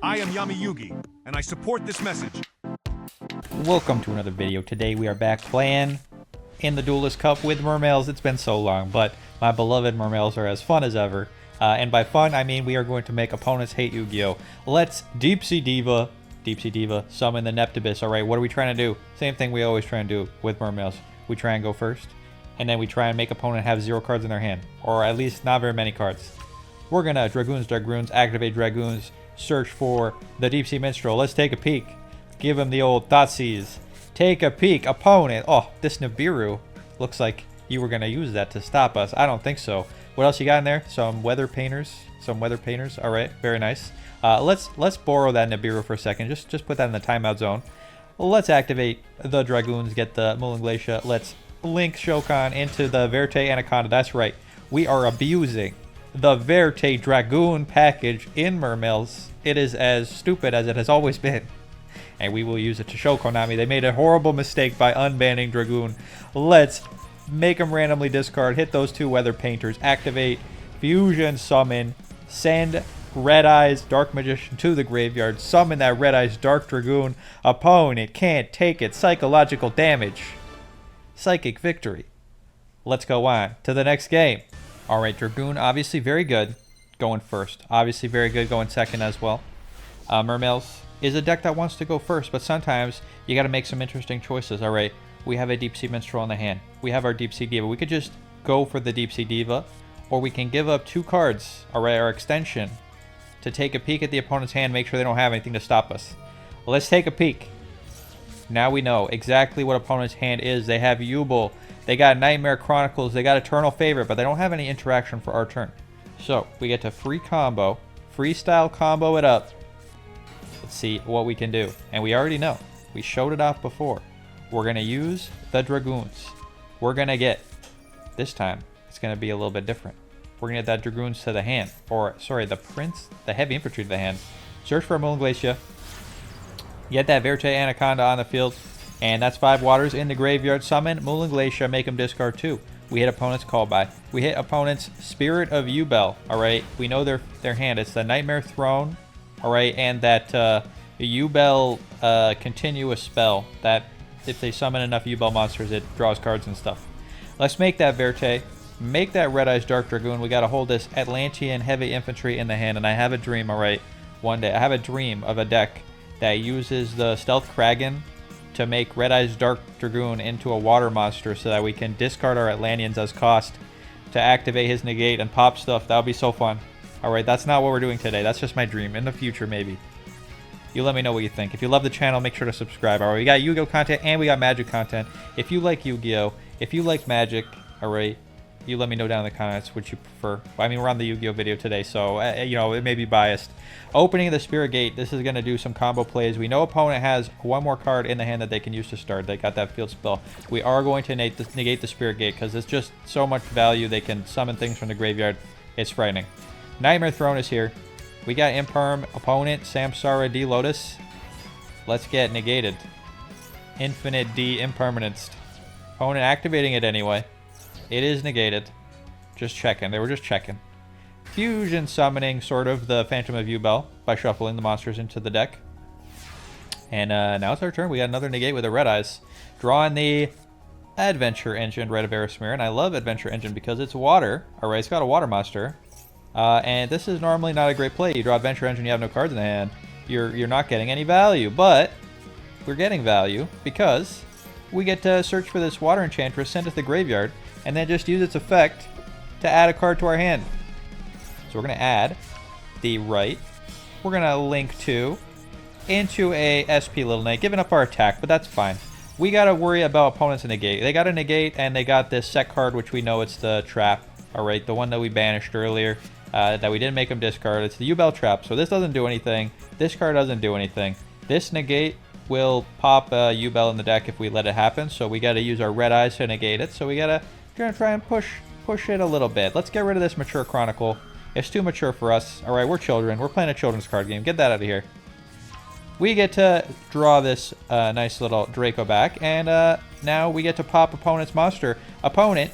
I am Yami Yugi, and I support this message. Welcome to another video. Today we are back playing in the Duelist Cup with Mermails. It's been so long, but my beloved Mermails are as fun as ever. And by fun, I mean we are going to make opponents hate Yu-Gi-Oh! Let's Deep Sea Diva, summon the Neptibus. Alright, what are we trying to do? Same thing we always try and do with Mermails. We try and go first, and then we try and make opponent have 0 cards in their hand, or at least not very many cards. We're gonna Dragoons, activate Dragoons, search for the Deep Sea Minstrel. Let's take a peek. Give him the old Thoughtseize. Take a peek, opponent. Oh, this Nibiru looks like you were gonna use that to stop us. I don't think so. What else you got in there? Some weather painters. All right, very nice. Let's borrow that Nibiru for a second. Just put that in the timeout zone. Let's activate the Dragoons. Get the Mulan Glacier. Let's link Shokan into the Verte Anaconda. That's right. We are abusing the Verte Dragoon package in Mermails. It is as stupid as it has always been, and we will use it to show Konami they made a horrible mistake by unbanning Dragoon. Let's make them randomly discard, hit those 2 weather painters, activate Fusion Summon, send Red Eyes Dark Magician to the graveyard, summon that Red Eyes Dark Dragoon. Opponent can't take it. Psychological damage. Psychic victory. Let's go on to the next game. Alright, Dragoon, obviously very good going first. Obviously very good going second as well. Mermails is a deck that wants to go first, but sometimes you got to make some interesting choices. Alright, we have a Deep Sea Minstrel in the hand. We have our Deep Sea Diva. We could just go for the Deep Sea Diva, or we can give up 2 cards, alright, our extension, to take a peek at the opponent's hand, make sure they don't have anything to stop us. Well, let's take a peek. Now we know exactly what opponent's hand is. They have Yugioh. They got Nightmare Chronicles, they got Eternal Favorite, but they don't have any interaction for our turn. So, we get to freestyle combo it up. Let's see what we can do. And we already know. We showed it off before. We're going to use the Dragoons. We're going to get, this time, it's going to be a little bit different. We're going to get that Dragoons to the hand. Or, sorry, the Heavy Infantry to the hand. Search for a Mulan Glacier. Get that Verte Anaconda on the field. And that's 5 waters in the graveyard. Summon Mulan Glacier, make them discard 2. We hit opponent's call by. We hit opponent's Spirit of Yubel. Alright, we know their hand. It's the Nightmare Throne. Alright, and that Yubel continuous spell that if they summon enough Yubel monsters, it draws cards and stuff. Let's make that Verte. Make that Red Eyes Dark Dragoon. We gotta hold this Atlantean Heavy Infantry in the hand. And I have a dream, alright, one day. I have a dream of a deck that uses the Stealth Kraken to make Red Eyes Dark Dragoon into a water monster so that we can discard our Atlanteans as cost to activate his negate and pop stuff. That would be so fun. Alright, that's not what we're doing today. That's just my dream. In the future, maybe. You let me know what you think. If you love the channel, make sure to subscribe. Alright, we got Yu-Gi-Oh content and we got Magic content. If you like Yu-Gi-Oh, if you like Magic, alright, you let me know down in the comments which you prefer. I mean, we're on the Yu-Gi-Oh video today, so, you know, it may be biased. Opening the Spirit Gate, this is going to do some combo plays. We know opponent has 1 more card in the hand that they can use to start. They got that field spell. We are going to negate the Spirit Gate because it's just so much value. They can summon things from the graveyard. It's frightening. Nightmare Throne is here. We got Imperm, opponent, Samsara D Lotus. Let's get negated. Infinite D Impermanence. Opponent activating it anyway. It is negated. Just checking. They were just checking. Fusion summoning sort of the Phantom of Yubel by shuffling the monsters into the deck. And now it's our turn. We got another negate with the Red Eyes. Drawing the Adventure Engine, Red of Erismere. And I love Adventure Engine because it's water. Alright, it's got a water monster. And this is normally not a great play. You draw Adventure Engine, you have no cards in the hand. You're not getting any value. But we're getting value because we get to search for this Water Enchantress, send it to the graveyard, and then just use its effect to add a card to our hand. So we're going to add the right. We're going to link 2 into a SP Little Knight, giving up our attack, but that's fine. We got to worry about opponents in negate. They got a negate, and they got this set card, which we know it's the trap. Alright, the one that we banished earlier, that we didn't make them discard. It's the Yubel trap, so this doesn't do anything. This card doesn't do anything. This negate will pop Yubel in the deck if we let it happen, so we got to use our Red Eyes to negate it. So we got to try and push it a little bit. Let's get rid of this Mature Chronicle. It's too mature for us. Alright, we're children. We're playing a children's card game. Get that out of here. We get to draw this nice little Draco back, and now we get to pop opponent's monster. Opponent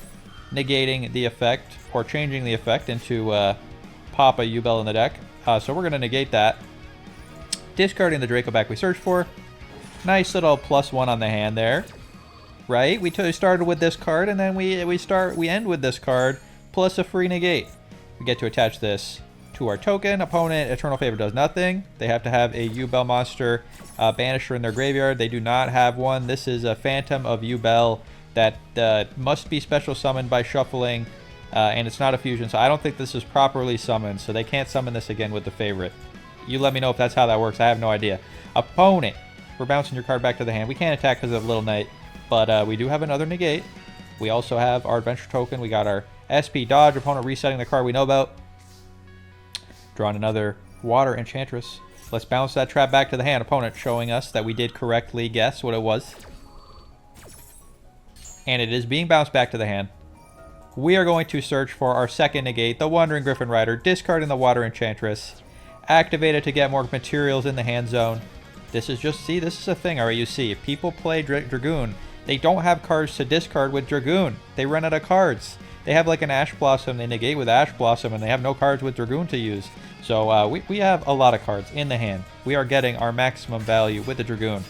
negating the effect, or changing the effect into pop a Yubel in the deck. So we're going to negate that. Discarding the Draco back we searched for. Nice little +1 on the hand there. Right? We started with this card, and then we end with this card, plus a free negate. We get to attach this to our token. Opponent, Eternal Favor does nothing. They have to have a Yubel monster banisher in their graveyard. They do not have one. This is a Phantom of Yubel that must be special summoned by shuffling, and it's not a fusion, so I don't think this is properly summoned, so they can't summon this again with the favorite. You let me know if that's how that works. I have no idea. Opponent, we're bouncing your card back to the hand. We can't attack because of Little Knight, but we do have another negate. We also have our adventure token. We got our SP dodge. Opponent resetting the card we know about. Drawing another Water Enchantress. Let's bounce that trap back to the hand. Opponent showing us that we did correctly guess what it was. And it is being bounced back to the hand. We are going to search for our second negate, the Wandering Griffin Rider, discarding the Water Enchantress. Activate it to get more materials in the hand zone. This is just, see, this is a thing, alright, you see. If people play Dragoon, they don't have cards to discard with Dragoon. They run out of cards. They have like an Ash Blossom, they negate with Ash Blossom, and they have no cards with Dragoon to use. So we have a lot of cards in the hand. We are getting our maximum value with the Dragoon.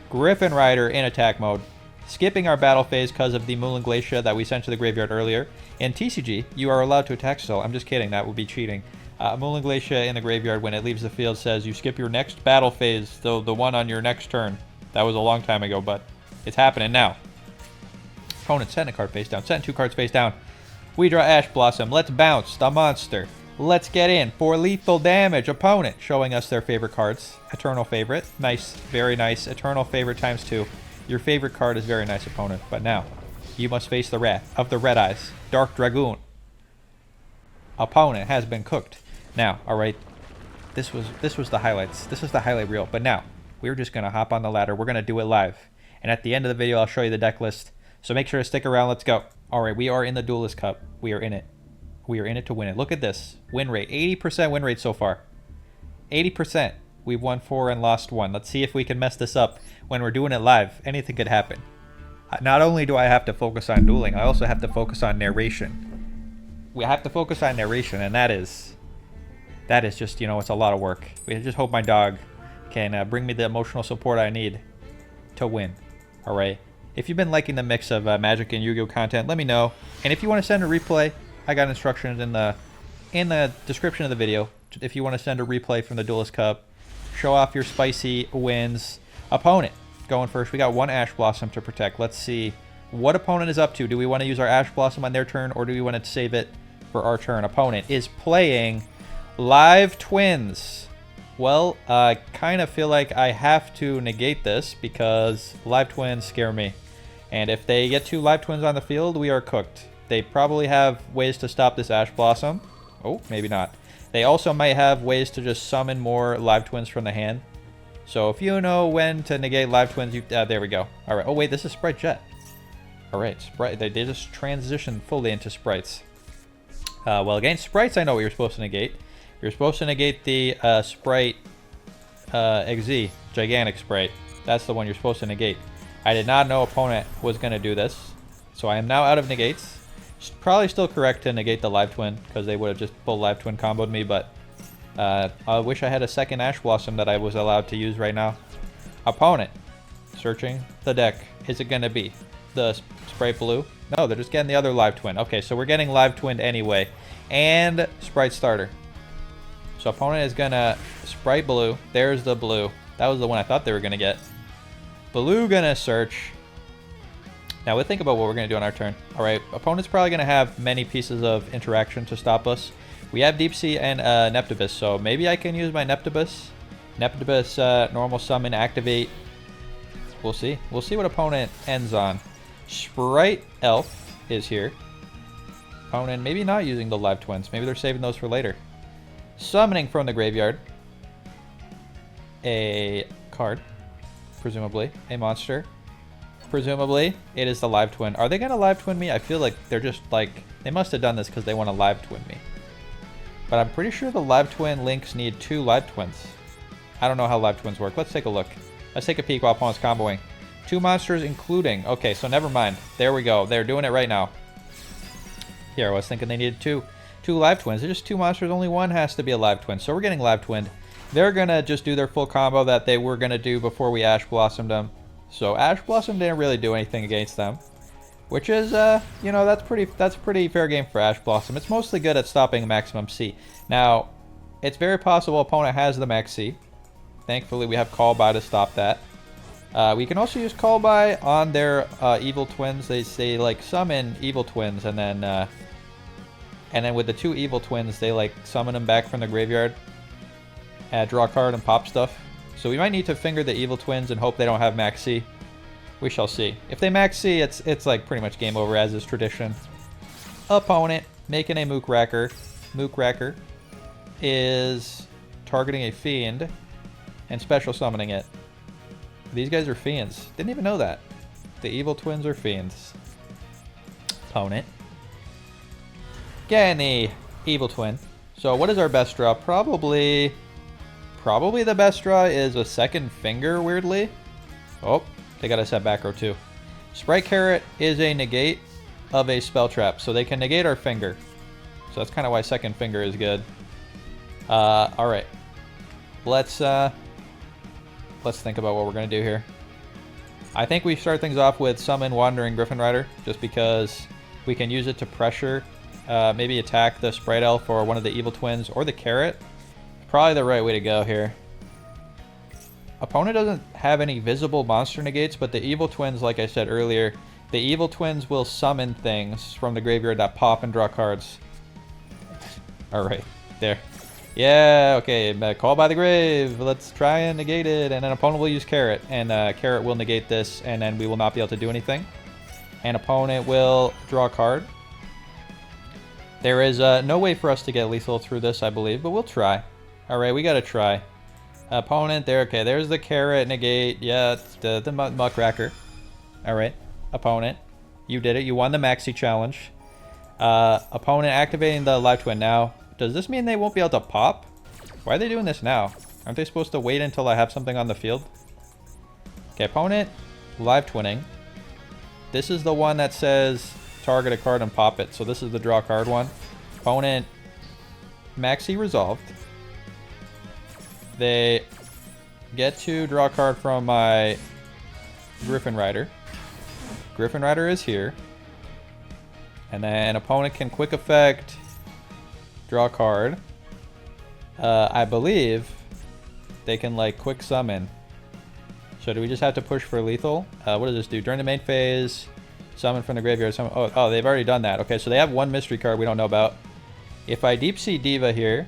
Griffin Rider in attack mode. Skipping our battle phase because of the Moulin Glacier that we sent to the graveyard earlier. In TCG, you are allowed to attack still. I'm just kidding, that would be cheating. Moulin Glacier in the graveyard, when it leaves the field, says you skip your next battle phase, the one on your next turn. That was a long time ago, but it's happening now. Opponent setting a card face down, setting 2 cards face down. We draw Ash Blossom. Let's bounce the monster. Let's get in for lethal damage. Opponent showing us their favorite cards. Eternal Favorite. Nice. Very nice. Eternal Favorite times 2. Your favorite card is very nice, opponent. But now, you must face the wrath of the Red Eyes. Dark Dragoon. Opponent has been cooked. Now, alright. This was the highlights. This is the highlight reel. But now, we're just going to hop on the ladder. We're going to do it live. And at the end of the video, I'll show you the deck list. So make sure to stick around. Let's go. Alright, we are in the Duelist Cup. We are in it. We are in it to win it. Look at this. Win rate. 80% win rate so far. 80%. We've won 4 and lost 1. Let's see if we can mess this up when we're doing it live. Anything could happen. Not only do I have to focus on dueling, I also have to focus on narration. We have to focus on narration, and that is just, you know, it's a lot of work. We just hope my dog can bring me the emotional support I need to win. Alright? If you've been liking the mix of Magic and Yu-Gi-Oh content, let me know. And if you want to send a replay, I got instructions in the description of the video. If you want to send a replay from the Duelist Cup, show off your spicy wins. Opponent going first. We got 1 Ash Blossom to protect. Let's see what opponent is up to. Do we want to use our Ash Blossom on their turn, or do we want to save it for our turn? Opponent is playing Live Twins. Well, I kind of feel like I have to negate this because Live Twins scare me. And if they get 2 Live Twins on the field, we are cooked. They probably have ways to stop this Ash Blossom. Oh, maybe not. They also might have ways to just summon more Live Twins from the hand. So if you know when to negate Live Twins, you there we go. All right. Oh, wait, this is Sprite Jet. All right, Sprite. They just transitioned fully into Sprites. Well, against Sprites, I know what you're supposed to negate. You're supposed to negate the Sprite XZ, Gigantic Sprite. That's the one you're supposed to negate. I did not know opponent was going to do this. So I am now out of negates. Probably still correct to negate the Live Twin, because they would have just full Live Twin comboed me, but I wish I had a second Ash Blossom that I was allowed to use right now. Opponent searching the deck. Is it going to be the Sprite Blue? No, they're just getting the other Live Twin. Okay, so we're getting Live Twinned anyway. And Sprite Starter. So opponent is going to Sprite Blue. There's the blue. That was the one I thought they were going to get. Blue going to search. Now we'll think about what we're going to do on our turn. Alright, opponent's probably going to have many pieces of interaction to stop us. We have Deep Sea and Neptibus, so maybe I can use my Neptibus. Neptibus, normal summon, activate. We'll see. We'll see what opponent ends on. Sprite Elf is here. Opponent maybe not using the Live Twins. Maybe they're saving those for later. Summoning from the graveyard. A card. Presumably. A monster. Presumably, it is the Live Twin. Are they going to Live Twin me? I feel like they're just like... They must have done this because they want to Live Twin me. But I'm pretty sure the Live Twin links need 2 Live Twins. I don't know how Live Twins work. Let's take a look. Let's take a peek while opponent's comboing. 2 monsters including... Okay, so never mind. There we go. They're doing it right now. Here, I was thinking they needed 2 Live Twins. They're just 2 monsters. Only one has to be a Live Twin. So we're getting Live Twinned. they're gonna just do their full combo that they were gonna do before we Ash Blossomed them. So Ash Blossom didn't really do anything against them, which is, you know, that's pretty fair game for Ash Blossom. It's mostly good at stopping maximum C. Now, it's very possible opponent has the max C. Thankfully, we have Call By to stop that. We can also use Call By on their evil twins. They say like summon evil twins, and then with the 2 evil twins, they like summon them back from the graveyard, draw a card, and pop stuff. So we might need to finger the evil twins and hope they don't have max C. We shall see. If they max C, it's like pretty much game over, as is tradition. Opponent making a Mook Racker. Mook Racker is targeting a fiend and special summoning it. These guys are fiends. Didn't even know that. The evil twins are fiends. Opponent getting the evil twin. So what is our best draw? Probably the best draw is a second finger, weirdly. Oh, they got us at back row too. Sprite Carrot is a negate of a spell trap, so they can negate our finger. So that's kind of why second finger is good. All right, let's think about what we're gonna do here. I think we start things off with summon Wandering Griffin Rider, just because we can use it to pressure, maybe attack the Sprite Elf or one of the evil twins or the Carrot. Probably the right way to go here. Opponent doesn't have any visible monster negates, but the evil twins, like I said earlier, the evil twins will summon things from the graveyard that pop and draw cards. All right, there. Yeah, okay, Call By the Grave. Let's try and negate it, and then opponent will use Carrot, and Carrot will negate this, and then we will not be able to do anything. And opponent will draw a card. There is no way for us to get lethal through this, I believe, but we'll try. All right, we gotta try. Opponent, there, okay, there's the Carrot, negate, yeah, the Muckracker. All right, opponent, you did it, you won the Maxi Challenge. Opponent activating the Live Twin now. Does this mean they won't be able to pop? Why are they doing this now? Aren't they supposed to wait until I have something on the field? Okay, opponent, Live Twinning. This is the one that says target a card and pop it, so this is the draw card one. Opponent, Maxi resolved. They get to draw a card from my Griffin Rider. Griffin Rider is here. And then opponent can quick effect, draw a card. I believe they can like quick summon. So do we just have to push for lethal? What does this do? During the main phase, summon from the graveyard. Summon, oh, they've already done that. Okay, so they have one mystery card we don't know about. If I Deep Sea Diva here,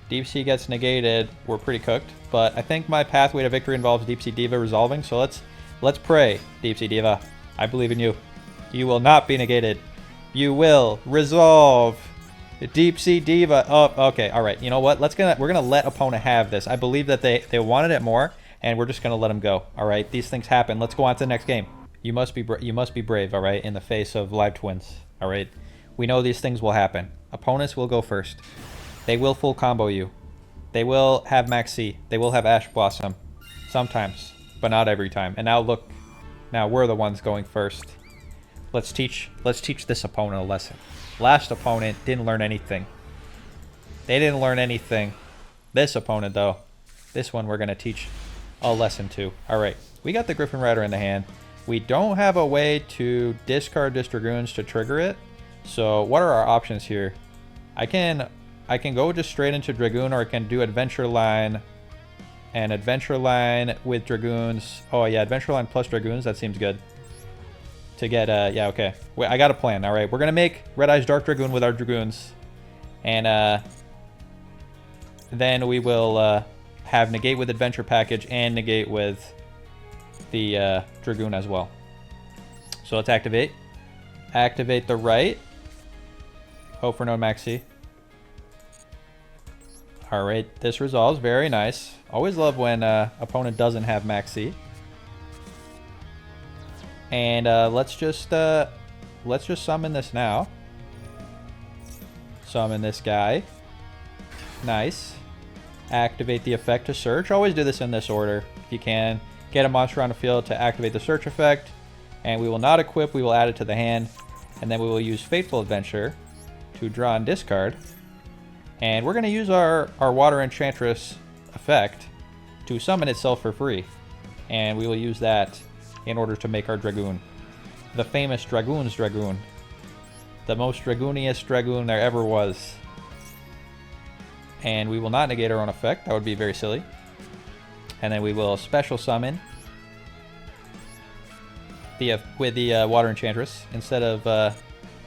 Deep Sea gets negated, we're pretty cooked. But I think my pathway to victory involves Deep Sea Diva resolving. So let's pray, Deep Sea Diva. I believe in you. You will not be negated. You will resolve. Deep Sea Diva. Oh, okay. All right. You know what? We're gonna let opponent have this. I believe that they wanted it more, and we're just gonna let them go. All right. These things happen. Let's go on to the next game. You must be brave. All right. In the face of Live Twins. All right. We know these things will happen. Opponents will go first. They will full combo you. They will have Max C. They will have Ash Blossom. Sometimes, but not every time. And now look. Now we're the ones going first. Let's teach this opponent a lesson. Last opponent didn't learn anything. They didn't learn anything. This opponent, though, this one we're going to teach a lesson to. All right, we got the Griffin Rider in the hand. We don't have a way to discard this Dragoons to trigger it. So what are our options here? I can go just straight into Dragoon, or I can do Adventure Line. And Adventure Line with Dragoons. Oh, yeah, Adventure Line plus Dragoons. That seems good. To get, yeah, okay. Wait, I got a plan. All right, we're going to make Red Eyes Dark Dragoon with our Dragoons. And then we will have Negate with Adventure Package and Negate with the Dragoon as well. So let's activate. Activate the right. Hope for no Maxi. All right, this resolves. Very nice. Always love when opponent doesn't have Maxi. And let's just summon this now. Summon this guy. Nice. Activate the effect to search. Always do this in this order if you can. Get a monster on the field to activate the search effect. And we will not equip, we will add it to the hand. And then we will use Fateful Adventure to draw and discard. And we're going to use our Water Enchantress effect to summon itself for free. And we will use that in order to make our Dragoon. The famous Dragoon's Dragoon. The most Dragooniest Dragoon there ever was. And we will not negate our own effect. That would be very silly. And then we will special summon with the Water Enchantress. Instead of...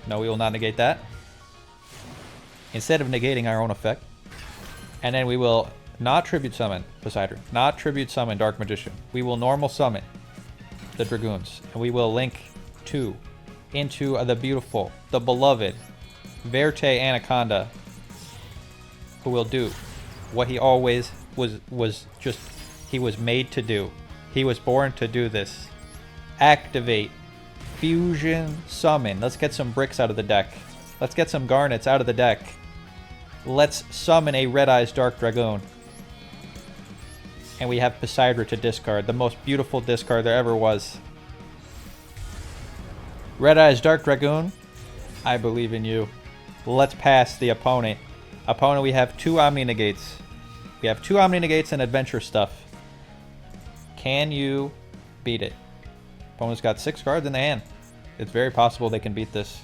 no, we will not negate that. Instead of negating our own effect. And then we will not tribute summon Poseidon. Not tribute summon Dark Magician. We will normal summon the Dragoons. And we will link 2 into the beautiful, the beloved Verte Anaconda, who will do what he always he was made to do. He was born to do this. Activate Fusion Summon. Let's get some bricks out of the deck. Let's get some garnets out of the deck. Let's summon a Red Eyes Dark Dragoon. And we have Poseidon to discard. The most beautiful discard there ever was. Red Eyes Dark Dragoon, I believe in you. Let's pass the opponent. Opponent, we have 2 Omni Negates. We have 2 Omni Negates and adventure stuff. Can you beat it? Opponent's got 6 cards in the hand. It's very possible they can beat this.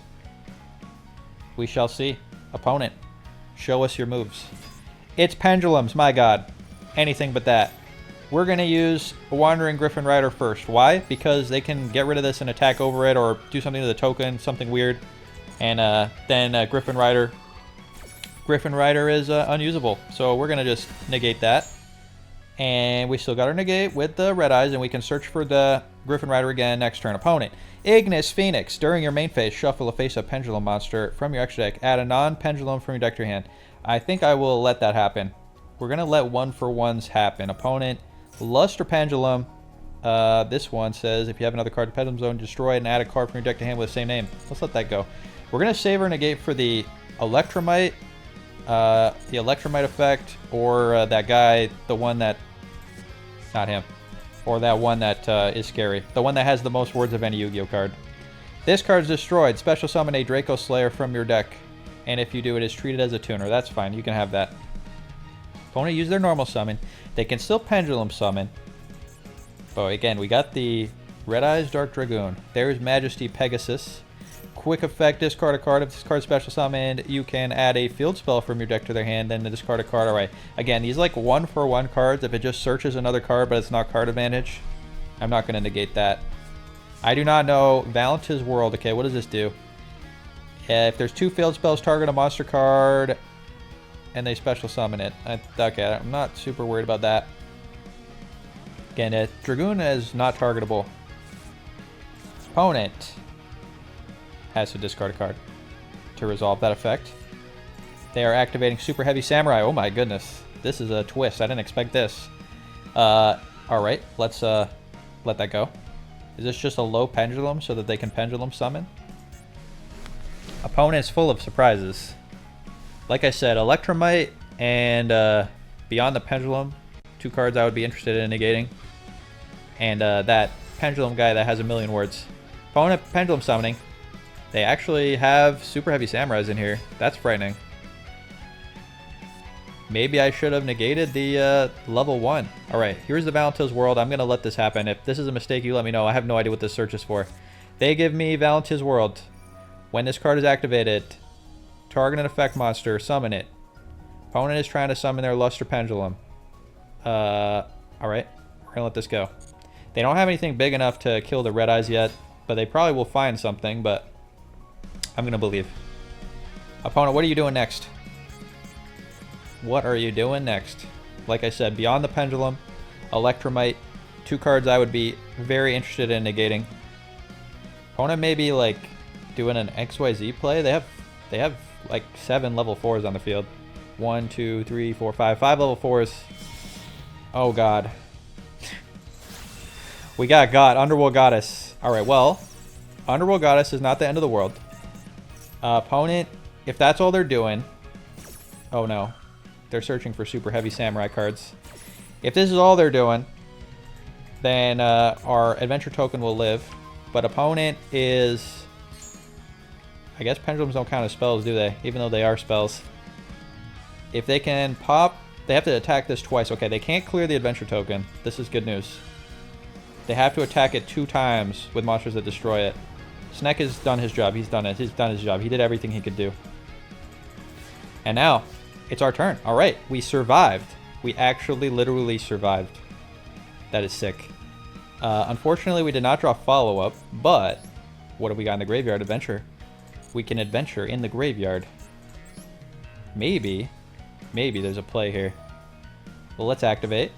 We shall see. Opponent, show us your moves. It's pendulums, my god. Anything but that. We're going to use a Wandering Griffin Rider first. Why? Because they can get rid of this and attack over it or do something to the token, something weird. And then Griffin Rider is unusable. So we're going to just negate that. And we still got our negate with the Red Eyes, and we can search for the Griffin Rider again next turn. Opponent, Ignis Phoenix. During your main phase, shuffle a face-up pendulum monster from your extra deck. Add a non-pendulum from your deck to your hand. I think I will let that happen. We're going to let 1-for-1s happen. Opponent, Luster Pendulum. This one says, if you have another card in Pendulum Zone, destroy it and add a card from your deck to hand with the same name. Let's let that go. We're going to save our negate for the Electromite. The Electromite effect, or that guy, the one that... Not him. Or that one that is scary. The one that has the most words of any Yu-Gi-Oh card. This card's destroyed. Special summon a Draco Slayer from your deck. And if you do, it is treated as a tuner. That's fine. You can have that. Opponent use their normal summon. They can still pendulum summon. But again, we got the Red Eyes Dark Dragoon. There's Majesty Pegasus. Quick effect, discard a card. If this card's special summoned, you can add a field spell from your deck to their hand, then discard a card. Alright, again, these like 1-for-1 cards. If it just searches another card, but it's not card advantage, I'm not going to negate that. I do not know. Valentis World. Okay, what does this do? If there's 2 field spells, target a monster card, and they special summon it. Okay, I'm not super worried about that. Again, Dragoon is not targetable. Opponent has to discard a card to resolve that effect. They are activating Super Heavy Samurai. Oh my goodness. This is a twist. I didn't expect this. Alright, let's let that go. Is this just a low pendulum so that they can pendulum summon? Opponent is full of surprises. Like I said, Electromite and Beyond the Pendulum, 2 cards I would be interested in negating. And that pendulum guy that has a million words. Opponent pendulum summoning. They actually have Super Heavy Samurais in here. That's frightening. Maybe I should have negated the level 1. Alright, here's the Valentis World. I'm going to let this happen. If this is a mistake, you let me know. I have no idea what this search is for. They give me Valentis World. When this card is activated, target an effect monster, summon it. Opponent is trying to summon their Luster Pendulum. Alright, we're going to let this go. They don't have anything big enough to kill the Red Eyes yet, but they probably will find something, but I'm going to believe. Opponent, what are you doing next? What are you doing next? Like I said, Beyond the Pendulum, Electromite, 2 cards I would be very interested in negating. Opponent may be like doing an XYZ play. They have like 7 level 4s on the field. 1, 2, 3, 4, 5. 5 level 4s. Oh god. We got Underworld Goddess. Alright, well, Underworld Goddess is not the end of the world. Opponent, if that's all they're doing... Oh no. They're searching for Super Heavy Samurai cards. If this is all they're doing, then our adventure token will live. But opponent is... I guess pendulums don't count as spells, do they? Even though they are spells. If they can pop They have to attack this twice. Okay, they can't clear the adventure token. This is good news. They have to attack it 2 times with monsters that destroy it. Snek has done his job. He's done it. He's done his job. He did everything he could do. And now, it's our turn. All right, we survived. We actually literally survived. That is sick. Unfortunately, we did not draw follow-up, but what have we got in the graveyard? Adventure. We can adventure in the graveyard. Maybe there's a play here. Well, let's activate.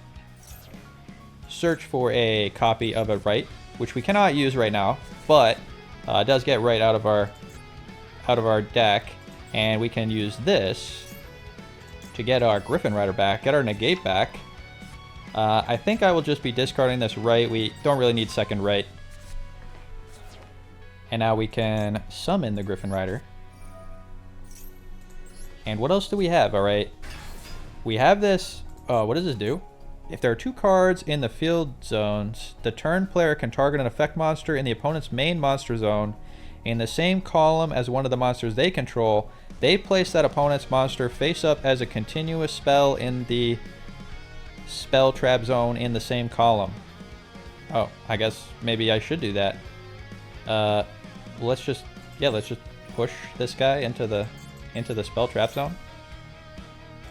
Search for a copy of a right, which we cannot use right now, but it does get right out of our deck, and we can use this to get our Griffin Rider back, get our negate back. I think I will just be discarding this right. We don't really need second right. And now we can summon the Griffin Rider. And what else do we have? All right. We have this. What does this do? If there are 2 cards in the field zones, the turn player can target an effect monster in the opponent's main monster zone in the same column as one of the monsters they control. They place that opponent's monster face up as a continuous spell in the spell trap zone in the same column. Oh, I guess maybe I should do that. Let's just push this guy into the spell trap zone.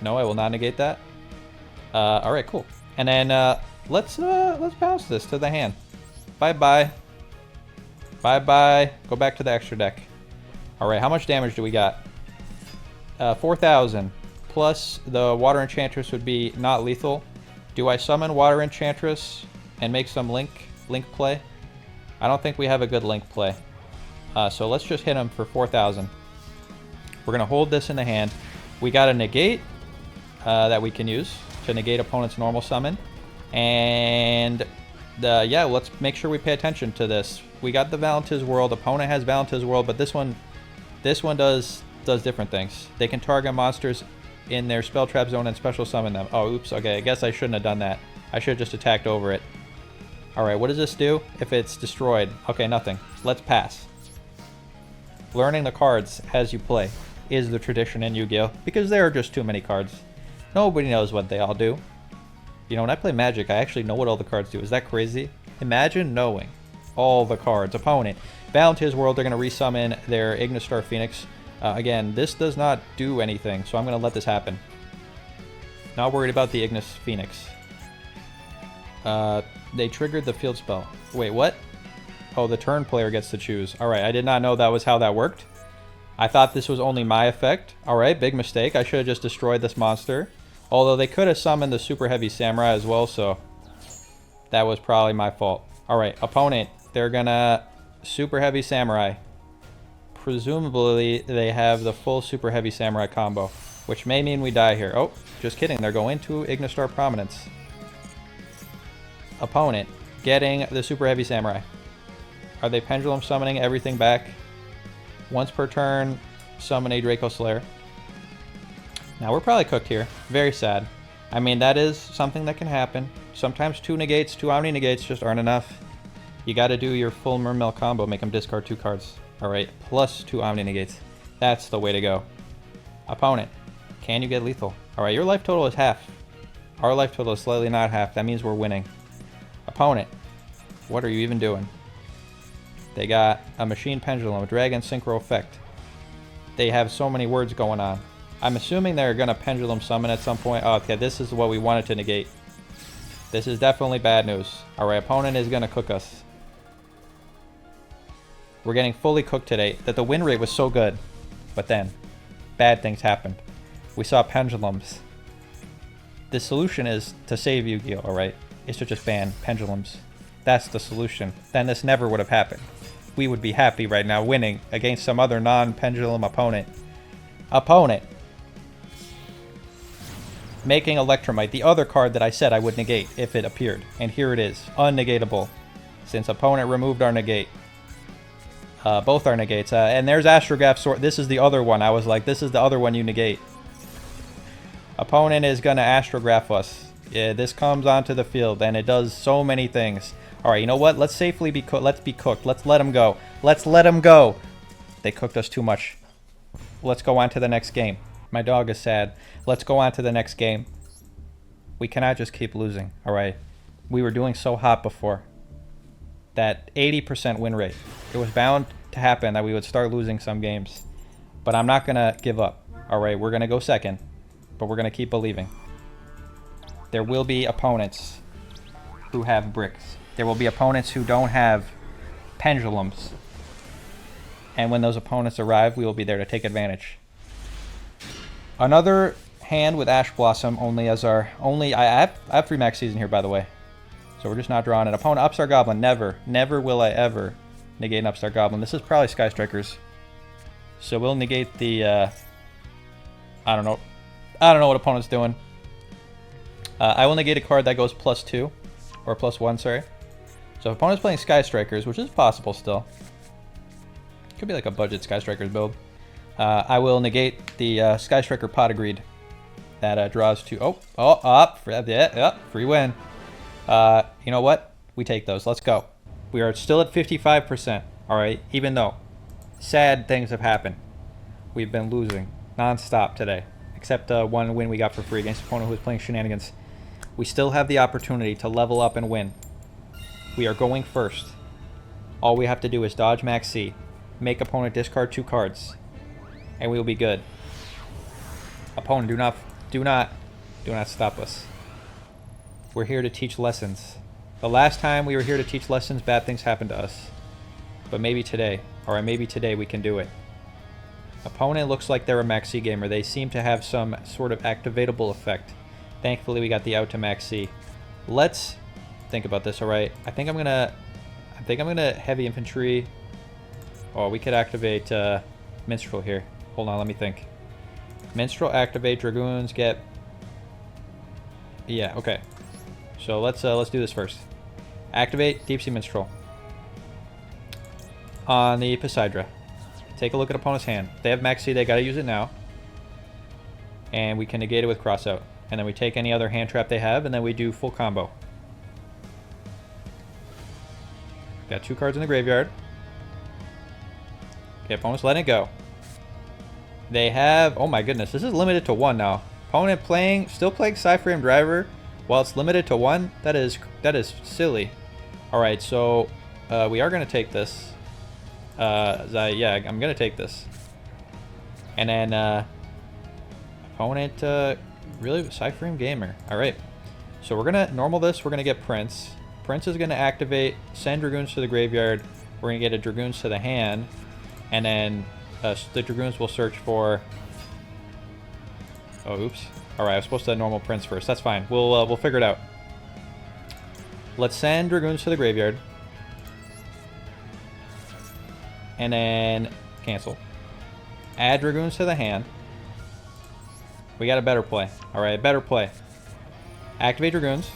No, I will not negate that. All right, cool. And then let's bounce this to the hand. Bye bye. Bye bye. Go back to the extra deck. All right, how much damage do we got? 4,000 plus the Water Enchantress would be not lethal. Do I summon Water Enchantress and make some link play? I don't think we have a good link play. So let's just hit him for 4,000. We're gonna hold this in the hand. We got a negate that we can use to negate opponent's normal summon, and yeah, let's make sure we pay attention to this. We got the Valentis World. Opponent has Valentis World, but this one does different things. They can target monsters in their spell trap zone and special summon them. Oh, oops. Okay, I guess I shouldn't have done that. I should have just attacked over it. All right, what does this do if it's destroyed? Okay, nothing. Let's pass. Learning the cards as you play is the tradition in Yu-Gi-Oh! Because there are just too many cards. Nobody knows what they all do. You know, when I play Magic, I actually know what all the cards do. Is that crazy? Imagine knowing all the cards. Opponent. Valentis World, they're going to resummon their Ignistar Phoenix. Again, this does not do anything, so I'm going to let this happen. Not worried about the Ignis Phoenix. They triggered the field spell. Wait, what? Oh, the turn player gets to choose. Alright, I did not know that was how that worked. I thought this was only my effect. Alright, big mistake. I should have just destroyed this monster. Although they could have summoned the Super Heavy Samurai as well, so that was probably my fault. Alright, opponent. They're gonna Super Heavy Samurai. Presumably, they have the full Super Heavy Samurai combo, which may mean we die here. Oh, just kidding. They're going to Ignistar Prominence. Opponent getting the Super Heavy Samurai. Are they pendulum summoning everything back? Once per turn, summon a Draco Slayer. Now, we're probably cooked here. Very sad. I mean, that is something that can happen. Sometimes 2 negates, 2 Omni negates just aren't enough. You got to do your full Mermail combo, make them discard 2 cards. Alright, plus 2 Omni negates. That's the way to go. Opponent, can you get lethal? Alright, your life total is half. Our life total is slightly not half. That means we're winning. Opponent, what are you even doing? They got a Machine Pendulum, a Dragon Synchro Effect. They have so many words going on. I'm assuming they're going to Pendulum Summon at some point. Oh, okay, this is what we wanted to negate. This is definitely bad news. Alright, opponent is going to cook us. We're getting fully cooked today. That the win rate was so good. But then, bad things happened. We saw pendulums. The solution is to save Yu-Gi-Oh, alright? Is to just ban pendulums. That's the solution. Then this never would have happened. We would be happy right now winning against some other non-pendulum opponent. Opponent. Making Electromite, the other card that I said I would negate if it appeared. And here it is, unnegatable. Since opponent removed our negate. Both our negates. And there's Astrograph Sword. This is the other one. I was like, this is the other one you negate. Opponent is going to Astrograph us. Yeah, this comes onto the field, and it does so many things. Alright, you know what? Let's safely be cooked. Let's be cooked. Let's let them go. Let's let them go. They cooked us too much. Let's go on to the next game. My dog is sad. Let's go on to the next game. We cannot just keep losing, all right? We were doing so hot before. That 80% win rate. It was bound to happen that we would start losing some games. But I'm not going to give up, all right? We're going to go second, but we're going to keep believing. There will be opponents who have bricks. There will be opponents who don't have pendulums. And when those opponents arrive, we will be there to take advantage. Another hand with Ash Blossom only as our only. I have 3 max season here, by the way. So we're just not drawing an opponent. Upstart Goblin. Never will I ever negate an Upstart Goblin. This is probably Sky Strikers. So we'll negate the. I don't know what opponent's doing. I will negate a card that goes +2 or +1. Sorry. So if opponent's playing Sky Strikers, which is possible still. Could be like a budget Sky Strikers build. I will negate the Sky Striker Pot of Greed. That draws 2. Free win. You know what? We take those. Let's go. We are still at 55%. All right. Even though sad things have happened, we've been losing non-stop today. Except one win we got for free against an opponent who was playing shenanigans. We still have the opportunity to level up and win. We are going first. All we have to do is dodge Max C, make opponent discard 2 cards, and we will be good. Opponent, do not stop us. We're here to teach lessons. The last time we were here to teach lessons, bad things happened to us. But maybe today, or maybe today we can do it. Opponent looks like they're a Max C gamer. They seem to have some sort of activatable effect. Thankfully, we got the out to Max C. Let's think about this, all right? I think I'm gonna heavy infantry. Oh, we could activate Minstrel here. Hold on, let me think. Minstrel activate, Dragoons get. Yeah, okay. So let's do this first. Activate Deep Sea Minstrel on the Poseidra. Take a look at opponent's hand. They have Max C, they gotta use it now. And we can negate it with Crossout. And then we take any other hand trap they have, and then we do full combo. Got 2 cards in the graveyard. Okay, opponent's letting it go. They have, oh my goodness, this is limited to 1 now. Opponent still playing Psyframe Driver while it's limited to 1. That is silly. All right, so we are gonna take this. Yeah, I'm gonna take this. And then opponent really Psyframe Gamer. All right, so we're gonna normal this. We're gonna get Prince. Prince is gonna activate, send Dragoons to the graveyard. We're gonna get a Dragoons to the hand, and then the Dragoons will search for. Oh, oops. All right, I was supposed to normal Prince first. That's fine. We'll figure it out. Let's send Dragoons to the graveyard. And then cancel. Add Dragoons to the hand. We got a better play. All right, better play. Activate Dragoons.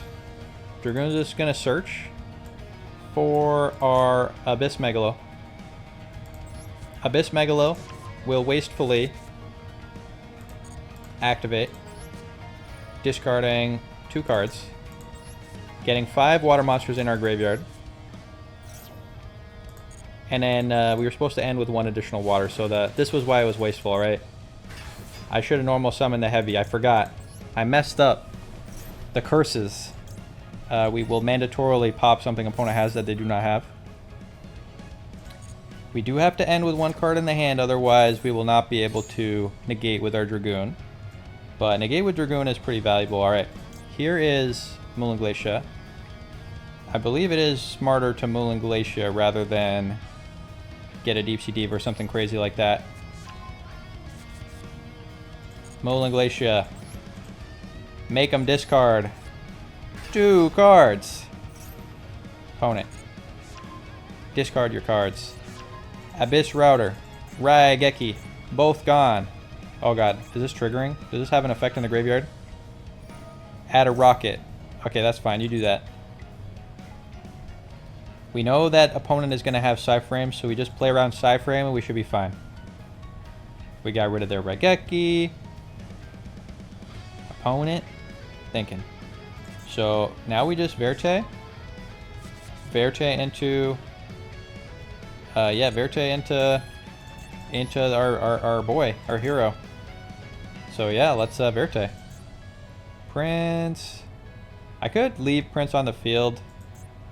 Dragoons is going to search for our Abyss Megalo. Abyss Megalo will wastefully activate, discarding 2 cards, getting 5 water monsters in our graveyard. And then we were supposed to end with 1 additional water, so this was why it was wasteful, alright? I should have normal summoned the heavy. I forgot. I messed up. The curses. We will mandatorily pop something opponent has that they do not have. We do have to end with 1 card in the hand, otherwise we will not be able to negate with our Dragoon. But negate with Dragoon is pretty valuable. Alright, here is Moulin Glacia. I believe it is smarter to Moulin Glacia rather than get a Deep Sea Diva or something crazy like that. Moulin Glacia. Make them discard 2 cards. Opponent. Discard your cards. Abyss Router. Raigeki. Both gone. Oh god, is this triggering? Does this have an effect in the graveyard? Add a rocket. Okay, that's fine, you do that. We know that opponent is going to have Psyframe, so we just play around Psyframe and we should be fine. We got rid of their Raigeki. Opponent. Thinking. So now we just Verte. Verte into... yeah, Verte into our boy, our hero. So yeah, let's Verte. Prince. I could leave Prince on the field,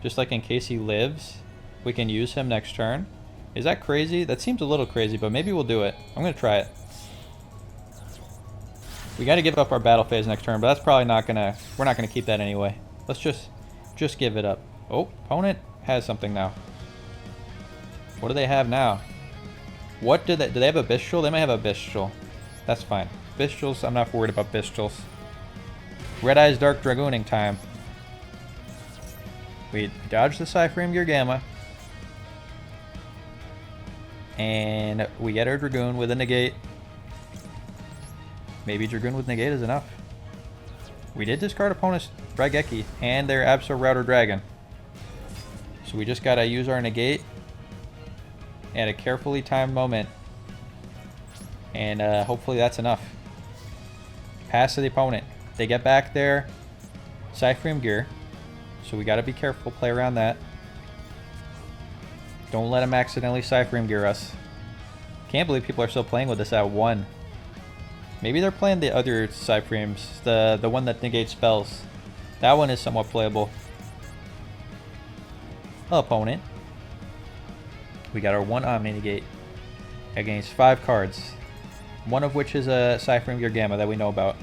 just like in case he lives. We can use him next turn. Is that crazy? That seems a little crazy, but maybe we'll do it. I'm going to try it. We got to give up our battle phase next turn, but that's probably not going to... We're not going to keep that anyway. Let's just give it up. Oh, opponent has something now. What do they have now? What do they have a Bestial? They might have a Bestial. That's fine. Bestials, I'm not worried about Bestials. Red Eyes Dark Dragooning time. We dodge the Cyframe Gear Gamma. And we get our Dragoon with a negate. Maybe Dragoon with negate is enough. We did discard opponent's Raigeki and their Absol Router Dragon. So we just gotta use our negate at a carefully timed moment. And hopefully that's enough. Pass to the opponent. They get back their Cyframe Gear. So we gotta be careful, play around that. Don't let them accidentally Cyframe Gear us. Can't believe people are still playing with this at 1. Maybe they're playing the other Cyframes, the one that negates spells. That one is somewhat playable. Opponent. We got our 1 Omni Negate against 5 cards. One of which is a Cyframe Gear Gamma that we know about.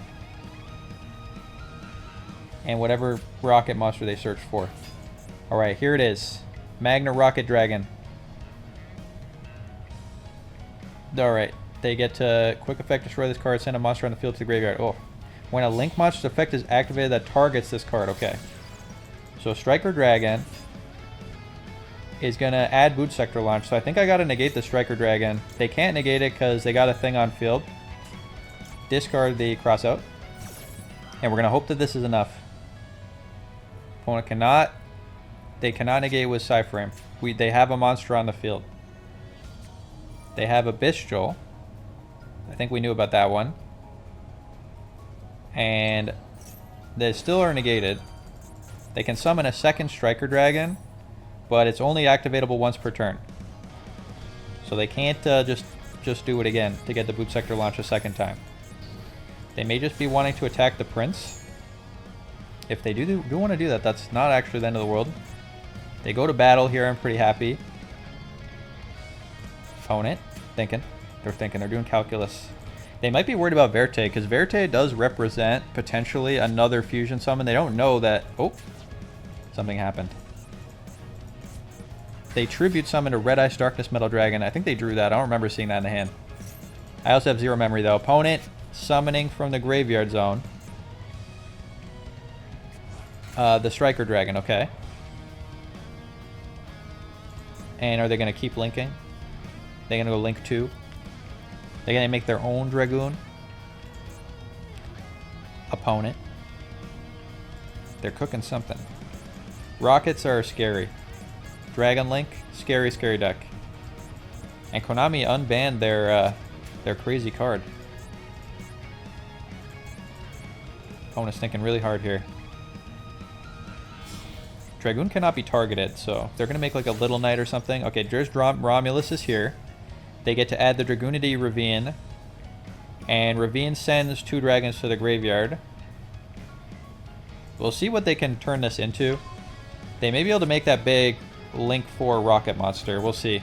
And whatever rocket monster they search for. Alright, here it is. Magna Rocket Dragon. Alright, they get to quick effect destroy this card, send a monster on the field to the graveyard. Oh, when a Link monster's effect is activated that targets this card. Okay. So Striker Dragon is going to add Boot Sector Launch. So I think I got to negate the Striker Dragon. They can't negate it because they got a thing on field. Discard the Crossout. And we're going to hope that this is enough. Opponent cannot... They cannot negate with Cyframe. They have a monster on the field. They have a Bestial. I think we knew about that one. And they still are negated. They can summon a second Striker Dragon, but it's only activatable once per turn. So they can't just do it again to get the Boot Sector Launch a second time. They may just be wanting to attack the Prince. If they do want to do that, that's not actually the end of the world. They go to battle here. I'm pretty happy. Opponent. Thinking. They're doing calculus. They might be worried about Verte, because Verte does represent, potentially, another fusion summon. They don't know that... Oh. Something happened. They tribute summon a Red Ice Darkness Metal Dragon. I think they drew that. I don't remember seeing that in the hand. I also have 0 memory, though. Opponent summoning from the graveyard zone. The Striker Dragon, okay. And are they going to keep linking? They're going to go link 2. They're going to make their own Dragoon. Opponent. They're cooking something. Rockets are scary. Dragon Link, scary, scary deck. And Konami unbanned their crazy card. Opponent's thinking really hard here. Dragoon cannot be targeted, so they're going to make like a Little Knight or something. Okay, there's Romulus is here. They get to add the Dragoonity Ravine. And Ravine sends 2 dragons to the graveyard. We'll see what they can turn this into. They may be able to make that big Link 4 rocket monster. We'll see.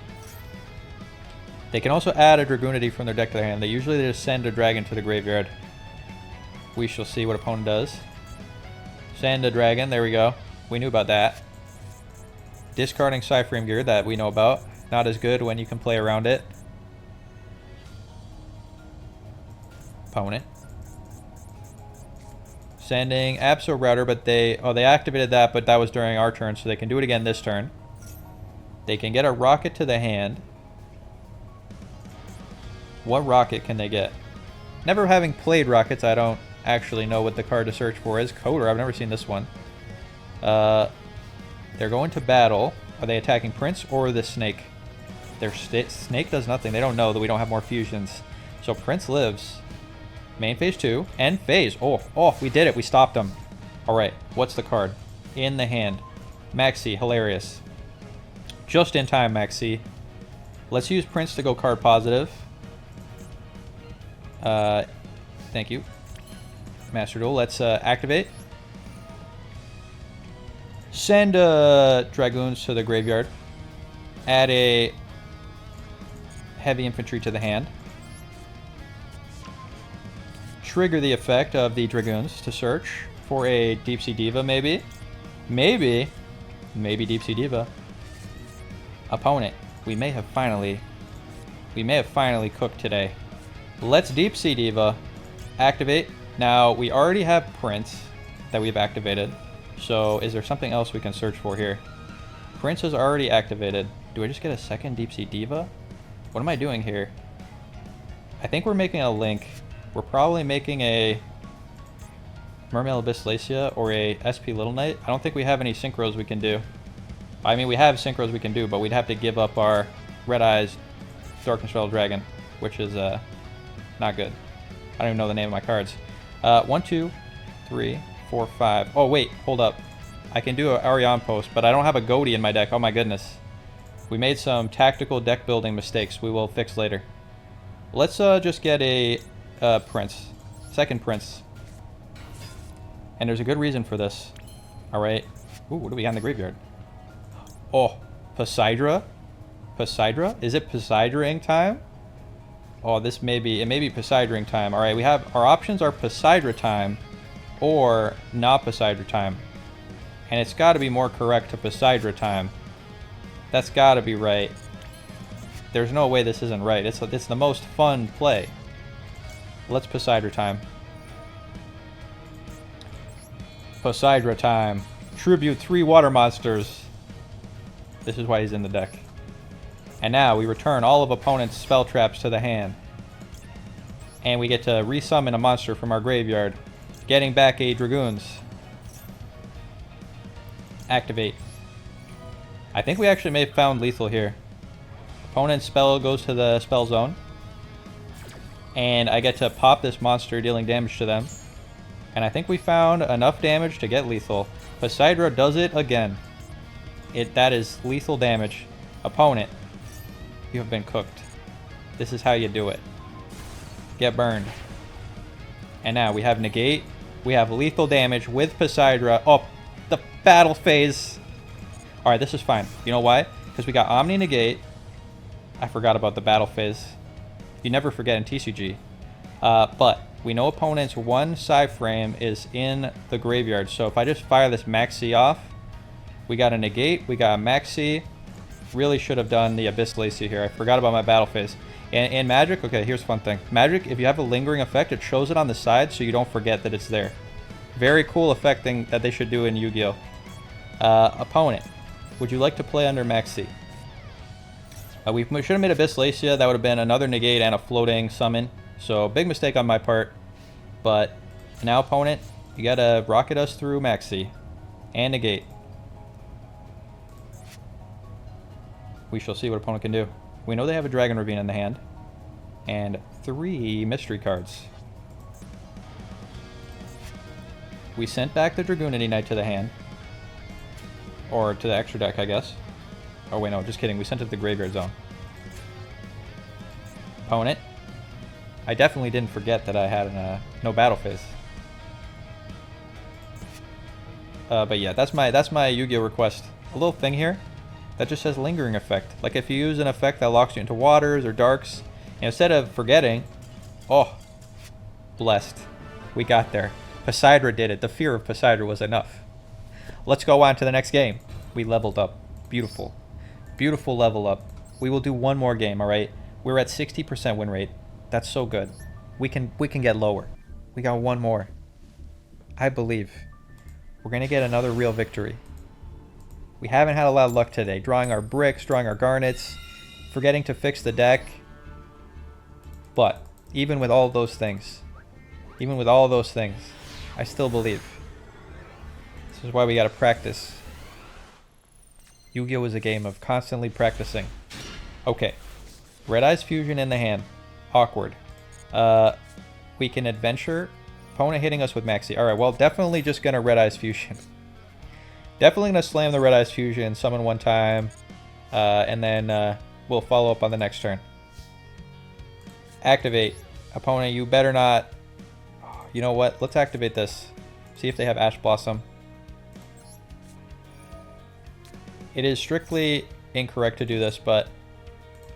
They can also add a Dragoonity from their deck to their hand. They usually just send a dragon to the graveyard. We shall see what opponent does. Send a dragon. There we go. We knew about that. Discarding Cyframe Gear that we know about. Not as good when you can play around it. Opponent. Sending Absol Router, but they activated that, but that was during our turn, so they can do it again this turn. They can get a rocket to the hand. What rocket can they get? Never having played rockets, I don't actually know what the card to search for is. Coder, I've never seen this one. They're going to battle. Are they attacking Prince or the Snake? Their Snake does nothing. They don't know that we don't have more fusions. So Prince lives. Main phase 2. End phase. Oh, we did it. We stopped them. Alright, what's the card? In the hand. Maxi, hilarious. Just in time, Maxi. Let's use Prince to go card positive. Thank you. Master Duel. Let's activate. Send Dragoons to the graveyard. Add a heavy infantry to the hand. Trigger the effect of the Dragoons to search for a Deep Sea Diva, maybe. Maybe Deep Sea Diva. Opponent, we may have finally cooked today. Let's Deep Sea Diva. Activate. Now, we already have Prince that we've activated. So, is there something else we can search for here? Prince is already activated. Do I just get a second Deep Sea Diva? What am I doing here? I think we're making a link. We're probably making a Mermail Abyss Lacia or a SP Little Knight. I don't think we have any synchros we can do. I mean, we have synchros we can do, but we'd have to give up our Red Eyes Darkness Rattle Dragon, which is not good. I don't even know the name of my cards. 1, 2, 3, 4, 5. Oh, wait, hold up. I can do an Ariane Post, but I don't have a Goaty in my deck. Oh my goodness. We made some tactical deck building mistakes we will fix later. Let's just get a Prince. Second Prince. And there's a good reason for this. Alright. Ooh, what do we got in the graveyard? Oh, Poseidra? Poseidra? Is it Poseidring time? Oh, it may be Poseidring time. Alright, we have, our options are Poseidra time or not Poseidra time. And it's got to be more correct to Poseidra time. That's got to be right. There's no way this isn't right. It's the most fun play. Let's Poseidra time. Poseidra time. Tribute 3 water monsters. This is why he's in the deck. And now we return all of opponent's spell traps to the hand. And we get to resummon a monster from our graveyard. Getting back a Dragoons. Activate. I think we actually may have found lethal here. Opponent's spell goes to the spell zone. And I get to pop this monster, dealing damage to them. And I think we found enough damage to get lethal. Poseidra does it again. That is lethal damage. Opponent, you have been cooked. This is how you do it. Get burned. And now we have negate. We have lethal damage with Poseidra. Oh, the battle phase. Alright, this is fine. You know why? Because we got Omni negate. I forgot about the battle phase. You never forget in TCG. But we know opponent's 1 side frame is in the graveyard. So if I just fire this Maxi off, we got a negate, we got a Maxi. Really should have done the Abyss Lacia here. I forgot about my battle phase. And Magic, okay, here's a fun thing. Magic, if you have a lingering effect, it shows it on the side so you don't forget that it's there. Very cool effect thing that they should do in Yu-Gi-Oh! Opponent, would you like to play under Maxi? We should have made Abyss Lacia. That would have been another negate and a floating summon. So big mistake on my part. But now opponent, you gotta rocket us through Maxi. And negate. We shall see what opponent can do. We know they have a Dragon Ravine in the hand. And 3 mystery cards. We sent back the Dragoonity Knight to the hand. Or to the extra deck, I guess. Oh wait, no, just kidding. We sent it to the graveyard zone. Opponent. I definitely didn't forget that I had no battle phase. But yeah, that's my Yu-Gi-Oh request. A little thing here that just says lingering effect. Like if you use an effect that locks you into waters or darks, and instead of forgetting, oh, blessed. We got there. Poseidra did it. The fear of Poseidra was enough. Let's go on to the next game. We leveled up. Beautiful. Beautiful level up. We will do one more game, alright? We're at 60% win rate. That's so good. We can get lower. We got one more. I believe. We're going to get another real victory. We haven't had a lot of luck today. Drawing our bricks, drawing our garnets, forgetting to fix the deck. But even with all those things, I still believe. This is why we got to practice. Yu-Gi-Oh! Is a game of constantly practicing. Okay. Red Eyes Fusion in the hand. Awkward. We can adventure. Opponent hitting us with Maxi. Alright, well, definitely just going to Red Eyes Fusion. Definitely going to slam the Red Eyes Fusion, summon one time, and then we'll follow up on the next turn. Activate. Opponent, you better not... You know what? Let's activate this. See if they have Ash Blossom. It is strictly incorrect to do this, but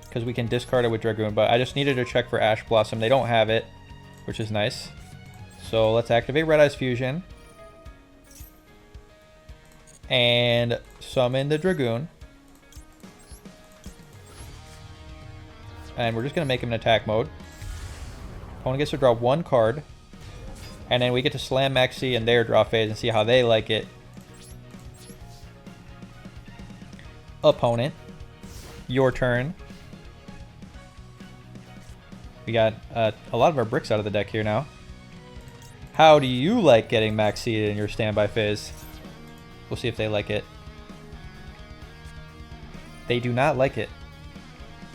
because we can discard it with Dragoon, but I just needed to check for Ash Blossom. They don't have it, which is nice. So let's activate Red Eyes Fusion. And summon the Dragoon. And we're just going to make him in attack mode. Opponent gets to draw 1 card. And then we get to slam Maxi in their draw phase and see how they like it. Opponent. Your turn. We got a lot of our bricks out of the deck here now. How do you like getting Maxi in your standby phase? We'll see if they like it. They do not like it.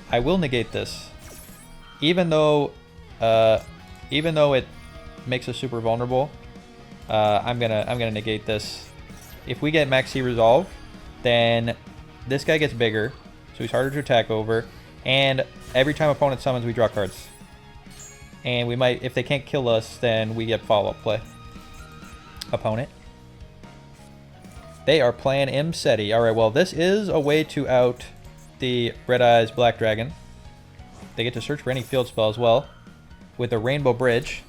I will negate this. Even though it makes us super vulnerable, I'm gonna negate this. If we get Maxi Resolve, then this guy gets bigger, so he's harder to attack over, and every time opponent summons, we draw cards. And we might, if they can't kill us, then we get follow-up play. Opponent. They are playing Imseti. Alright, well, this is a way to out the Red Eyes Black Dragon. They get to search for any field spell as well. With the Rainbow Bridge,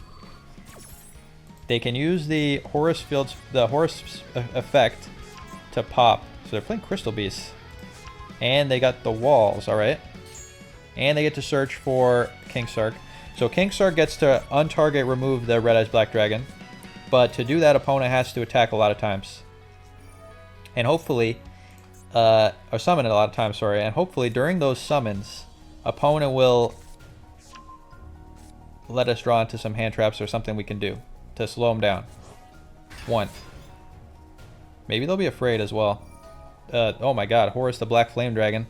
they can use the Horus effect to pop. So they're playing Crystal Beasts. And they got the walls, alright. And they get to search for King Sark. So King Sark gets to untarget remove the Red Eyes Black Dragon. But to do that, opponent has to attack a lot of times. And hopefully, or summon it a lot of times, sorry. And hopefully during those summons, opponent will let us draw into some hand traps or something we can do to slow them down. 1. Maybe they'll be afraid as well. Oh my god, Horus the Black Flame Dragon.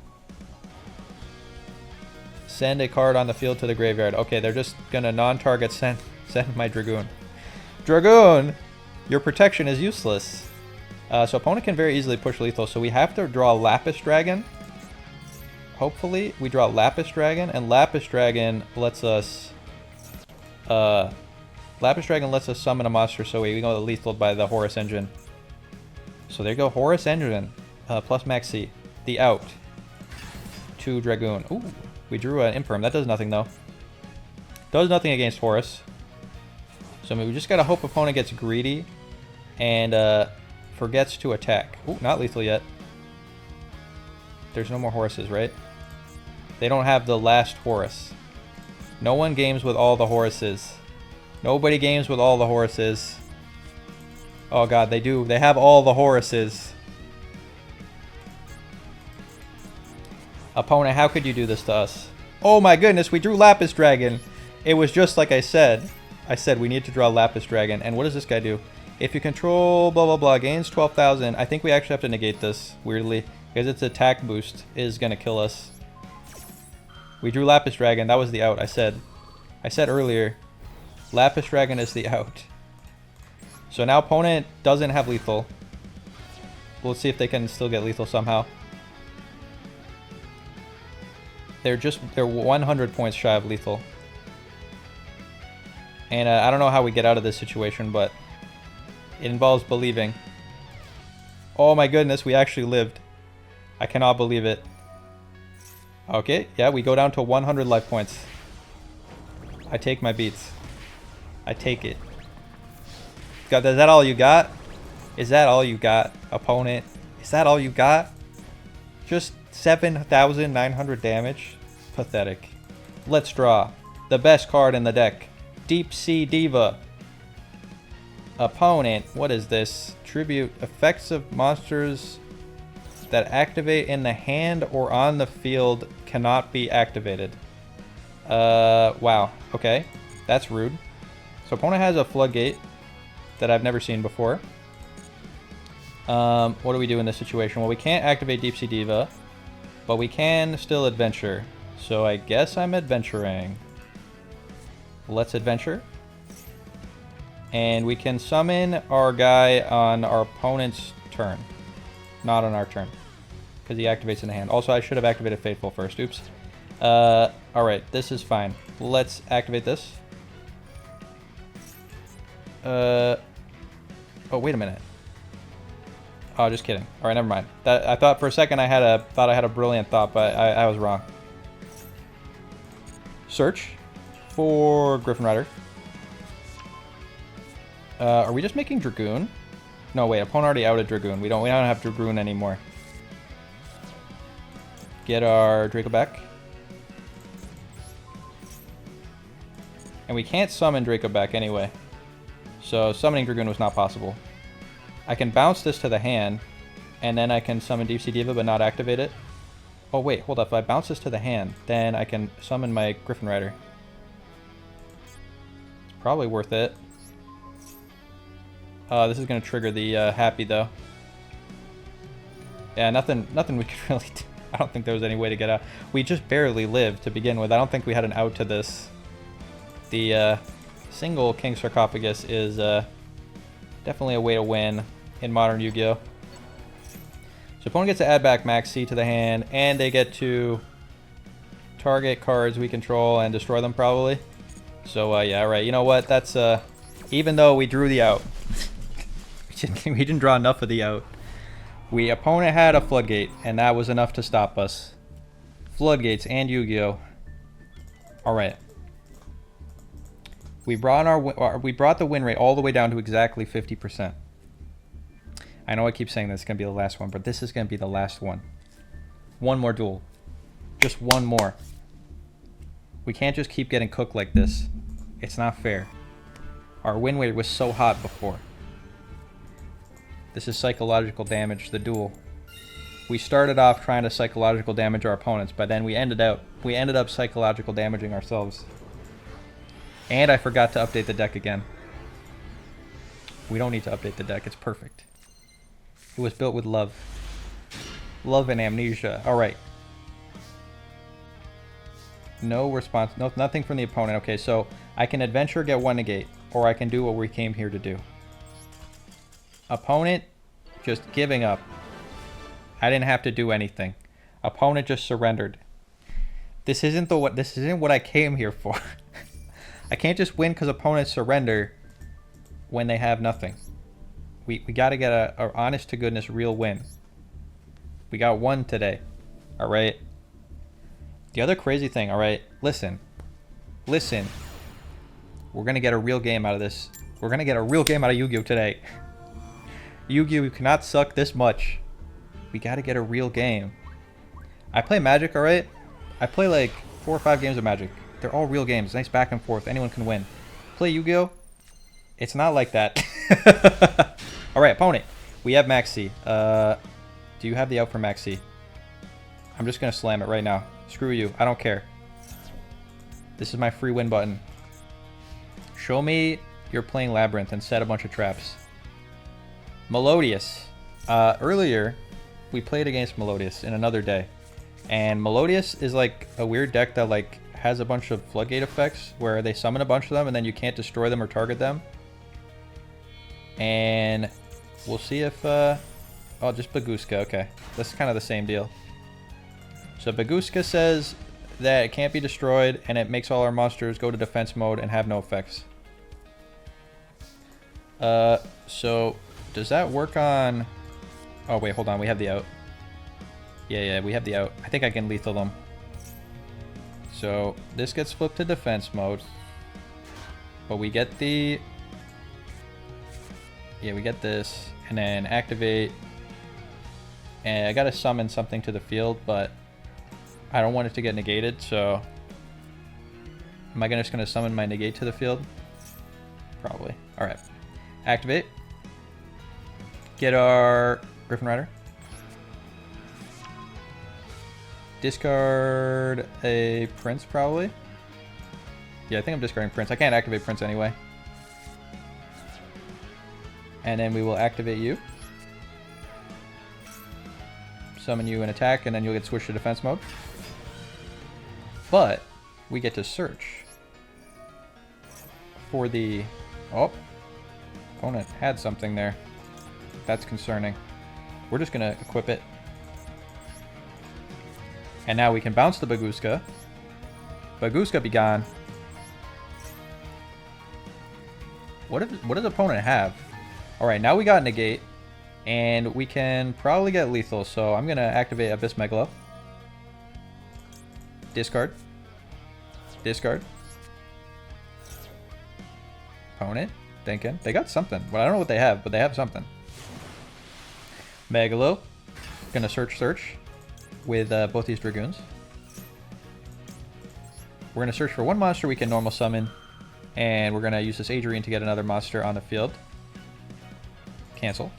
Send a card on the field to the graveyard. Okay, they're just gonna non-target send my Dragoon. Dragoon! Your protection is useless. So opponent can very easily push lethal, so we have to draw Lapis Dragon. Hopefully, we draw Lapis Dragon, and Lapis Dragon lets us summon a monster, so we go lethal by the Horus Engine. So there you go, Horus Engine, plus Maxi, the out. 2 Dragoon. Ooh, we drew an Imperm. That does nothing, though. Does nothing against Horus. So I mean, we just gotta hope opponent gets greedy and forgets to attack. Ooh, not lethal yet. There's no more Horuses, right? They don't have the last Horus. No one games with all the Horuses. Nobody games with all the Horuses. Oh god, they do. They have all the Horuses. Opponent, how could you do this to us? Oh my goodness, we drew Lapis Dragon. It was just like I said. I said we need to draw Lapis Dragon. And what does this guy do? If you control blah blah blah gains 12,000. I think we actually have to negate this, weirdly. Because its attack boost is going to kill us. We drew Lapis Dragon. That was the out. I said earlier, Lapis Dragon is the out. So now opponent doesn't have lethal. We'll see if they can still get lethal somehow. They're 100 points shy of lethal. And I don't know how we get out of this situation, but it involves believing. Oh my goodness, we actually lived. I cannot believe it. Okay, yeah, we go down to 100 life points. I take my beats. I take it. God, is that all you got? Is that all you got, opponent? Is that all you got? Just 7,900 damage? Pathetic. Let's draw. The best card in the deck. Deep Sea Diva. Opponent, what is this? Tribute. Effects of monsters that activate in the hand or on the field cannot be activated. Wow. Okay. That's rude. So opponent has a Floodgate that I've never seen before. What do we do in this situation? Well, we can't activate Deep Sea Diva, but we can still adventure. So I guess I'm adventuring. Let's adventure. And we can summon our guy on our opponent's turn. Not on our turn. Because he activates in the hand. Also, I should have activated Faithful first. Oops. Alright, this is fine. Let's activate this. Oh, wait a minute. Oh, just kidding. All right, never mind. That I thought for a second I had a brilliant thought, but I was wrong. Search for Griffin Rider. Are we just making Dragoon? No, wait. Opponent already outed Dragoon. We don't have Dragoon anymore. Get our Draco back. And we can't summon Draco back anyway. So summoning Dragoon was not possible. I can bounce this to the hand, and then I can summon Deep Sea Diva but not activate it. Oh wait, hold up. If I bounce this to the hand, then I can summon my Griffin Rider. It's probably worth it. This is going to trigger the Happy though. Yeah, nothing we could really do. I don't think there was any way to get out. We just barely lived to begin with. I don't think we had an out to this. The single King Sarcophagus is definitely a way to win in modern Yu-Gi-Oh! So opponent gets to add back Max C to the hand, and they get to target cards we control and destroy them probably. So yeah, right. You know what? That's even though we drew the out, we didn't draw enough of the out. Opponent had a Floodgate, and that was enough to stop us. Floodgates and Yu-Gi-Oh! All right. We brought the win rate all the way down to exactly 50%. I know I keep saying this is going to be the last one, but this is going to be the last one. One more duel. Just one more. We can't just keep getting cooked like this. It's not fair. Our win rate was so hot before. This is psychological damage, the duel. We started off trying to psychological damage our opponents, but then we ended up psychological damaging ourselves. And I forgot to update the deck again. We don't need to update the deck, it's perfect. It was built with love. Love and amnesia. Alright. No response, nothing from the opponent. Okay, so I can adventure, get one negate, or I can do what we came here to do. Opponent just giving up. I didn't have to do anything. Opponent just surrendered. This isn't what I came here for. I can't just win because opponents surrender when they have nothing. We got to get a honest to goodness real win. We got one today. All right. The other crazy thing, all right, listen. We're going to get a real game out of this. We're going to get a real game out of Yu-Gi-Oh! Today. Yu-Gi-Oh! Cannot suck this much. We got to get a real game. I play Magic, all right? I play like 4 or 5 games of Magic. They're all real games. Nice back and forth. Anyone can win. Play Yu-Gi-Oh! It's not like that. All right, opponent. We have Maxi. Do you have the out for Maxi? I'm just going to slam it right now. Screw you. I don't care. This is my free win button. Show me you're playing Labyrinth and set a bunch of traps. Melodious. Earlier, we played against Melodious in another day. And Melodious is like a weird deck that like has a bunch of floodgate effects where they summon a bunch of them and then you can't destroy them or target them. And we'll see if... oh, just Baguska. Okay. That's kind of the same deal. So Baguska says that it can't be destroyed and it makes all our monsters go to defense mode and have no effects. So does that work on... Oh, wait, hold on. We have the out. Yeah, we have the out. I think I can lethal them. So this gets flipped to defense mode. But we get the... Yeah, we get this. And then activate. And I gotta summon something to the field, but I don't want it to get negated, so... Am I just gonna summon my negate to the field? Probably. Alright. Activate. Get our Griffin Rider. Discard a Prince, probably. Yeah, I think I'm discarding Prince. I can't activate Prince anyway. And then we will activate you. Summon you and attack, and then you'll get switched to defense mode. But we get to search for the... Oh, opponent had something there. That's concerning. We're just going to equip it. And now we can bounce the Baguska. Baguska be gone. What does opponent have? Alright, now we got negate. And we can probably get lethal, so I'm going to activate Abyss Megalo. Discard. Discard. Opponent. Thinking. They got something. Well, I don't know what they have, but they have something. Megalo. Gonna search with both these Dragoons. We're gonna search for one monster we can normal summon, and we're gonna use this Adrian to get another monster on the field. Cancel.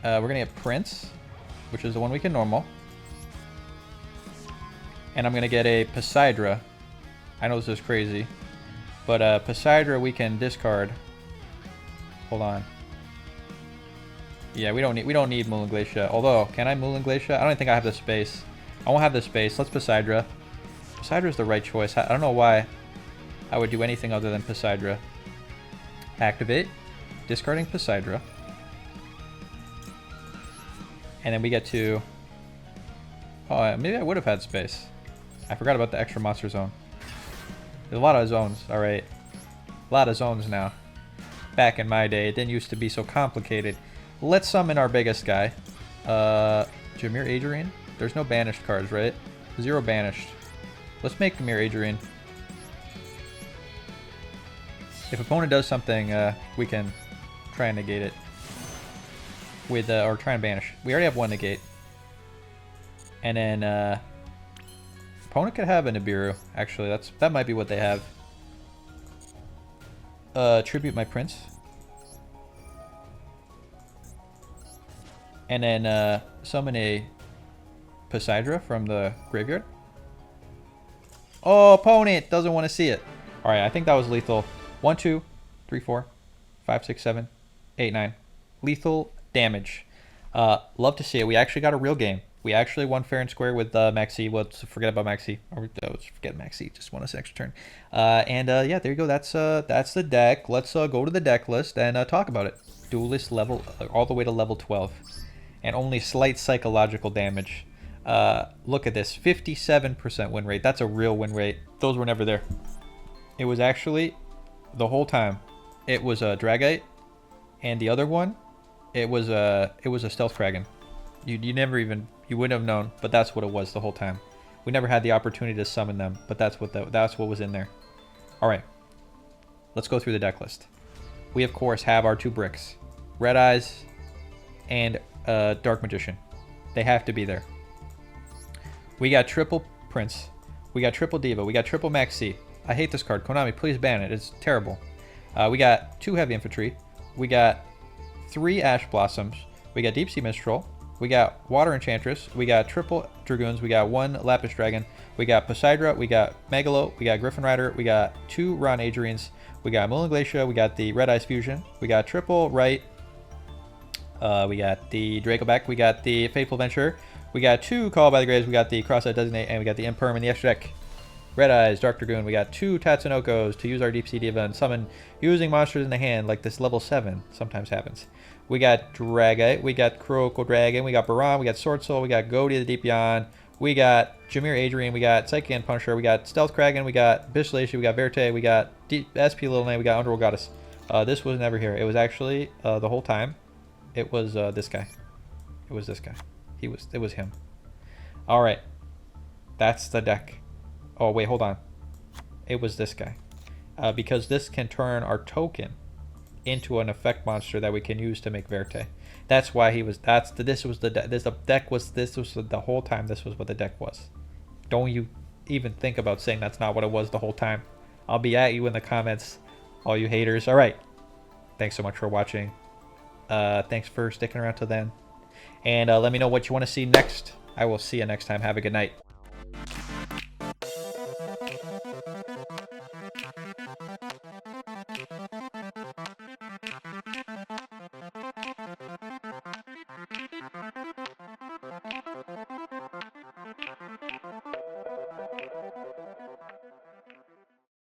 We're gonna get Prince, which is the one we can normal. And I'm gonna get a Poseidra. I know this is crazy, but Poseidra we can discard. Hold on. Yeah, we don't need Moulin Glacia. Although, can I Moulin Glacia? I don't think I have the space. I won't have the space. Let's Poseidra. Poseidra is the right choice. I don't know why I would do anything other than Poseidra. Activate. Discarding Poseidra. And then we get to... Oh, maybe I would have had space. I forgot about the extra monster zone. There's a lot of zones. Alright. A lot of zones now. Back in my day, it didn't used to be so complicated. Let's summon our biggest guy. Jameer Adrian? There's no banished cards, right? 0 banished. Let's make Jameer Adrian. If opponent does something, we can try and negate it. With, or try and banish. We already have 1 negate. And then, opponent could have a Nibiru. Actually, that might be what they have. Tribute my Prince. And then summon a Poseidra from the graveyard. Oh, opponent doesn't want to see it. All right, I think that was lethal. 1, 2, 3, 4, 5, 6, 7, 8, 9. Lethal damage. Love to see it. We actually got a real game. We actually won fair and square with Maxi. Let's forget about Maxi. Let's forget Maxi. Just won us an extra turn. Yeah, there you go. That's the deck. Let's go to the deck list and talk about it. Duelist level all the way to level 12. And only slight psychological damage. Look at this, 57% win rate. That's a real win rate. Those were never there. It was actually, the whole time, it was a Dragite, and the other one, it was a Stealth Kraken. You never even, you wouldn't have known, but that's what it was the whole time. We never had the opportunity to summon them, but that's what was in there. All right, let's go through the deck list. We of course have our 2 bricks, Red Eyes and Dark Magician. They have to be there. We got triple Prince. We got triple Diva. We got triple Maxi. I hate this card. Konami, please ban it. It's terrible. We got 2 Heavy Infantry. We got 3 Ash Blossoms. We got Deep Sea Mistral. We got Water Enchantress. We got triple Dragoons. We got 1 Lapis Dragon. We got Poseidra. We got Megalo. We got Griffin Rider. We got 2 Ron Adrians. We got Moulin Glacia. We got the Red Eyes Fusion. We got triple Right. We got the Dracoback. We got the Fateful Venture. We got 2 Call by the Graves. We got the Cross-Eyed Designate. And we got the Imperm in the extra deck. Red Eyes, Dark Dragoon. We got 2 Tatsunokos to use our Deep Sea Diva and summon using monsters in the hand like this level 7 sometimes happens. We got Dragite. We got Crocodile Dragon. We got Baran. We got Sword Soul. We got Goaty the Deep Beyond. We got Jameer Adrian. We got Psychic and Punisher. We got Stealth Kraken. We got Bishlashi. We got Verte. We got SP Little Name. We got Underworld Goddess. This was never here. It was actually the whole time. It was this guy. It was this guy. It was him. All right. That's the deck. Oh, wait, hold on. It was this guy. Because this can turn our token into an effect monster that we can use to make Verte. That's why he was, this was the deck was the whole time this was what the deck was. Don't you even think about saying that's not what it was the whole time. I'll be at you in the comments, all you haters. All right. Thanks so much for watching. Thanks for sticking around till then. And let me know what you want to see next. I will see you next time. Have a good night.